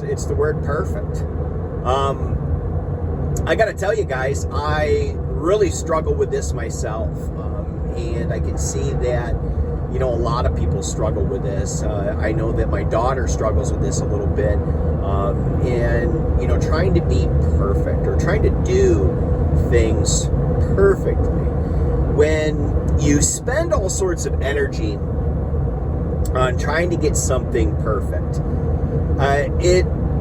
it's the word perfect. I got to tell you guys, I really struggle with this myself, and I can see that, you know, a lot of people struggle with this. I know that my daughter struggles with this a little bit, and, you know, trying to be perfect or trying to do things perfectly. When you spend all sorts of energy on trying to get something perfect,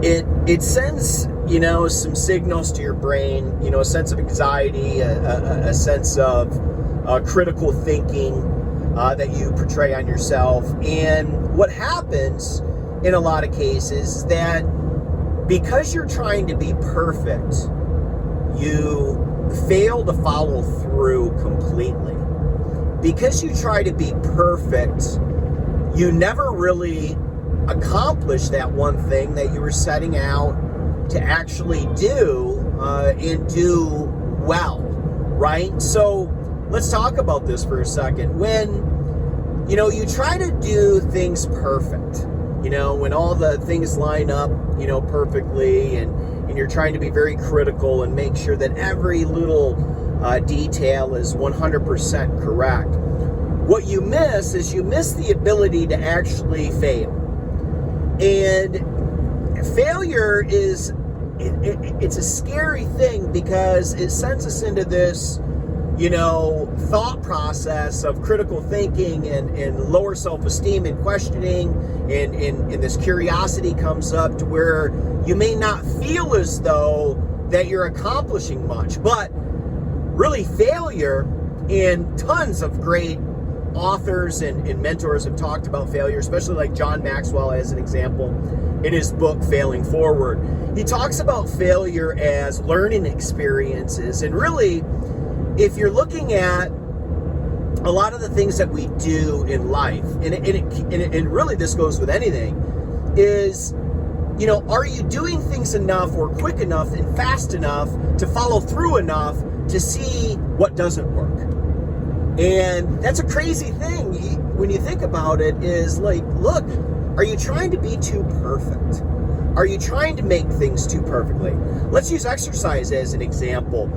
it sends, you know, some signals to your brain, you know, a sense of anxiety, a sense of critical thinking that you portray on yourself. And what happens in a lot of cases is that because you're trying to be perfect, you fail to follow through completely. Because you try to be perfect, you never really accomplish that one thing that you were setting out to actually do and do well, right? So let's talk about this for a second. When, you know, you try to do things perfect, you know, when all the things line up, you know, perfectly, and you're trying to be very critical and make sure that every little detail is 100% correct, what you miss is you miss the ability to actually fail. And failure is, it's a scary thing because it sends us into this, you know, thought process of critical thinking and lower self-esteem and questioning, and this curiosity comes up to where you may not feel as though that you're accomplishing much. But really, failure, and tons of great authors and mentors have talked about failure, especially like John Maxwell as an example in his book Failing Forward. He talks about failure as learning experiences. And really, if you're looking at a lot of the things that we do in life, and really this goes with anything, is, you know, are you doing things enough or quick enough and fast enough to follow through enough to see what doesn't work? And that's a crazy thing when you think about it, is like, look, are you trying to be too perfect? Are you trying to make things too perfectly? Let's use exercise as an example.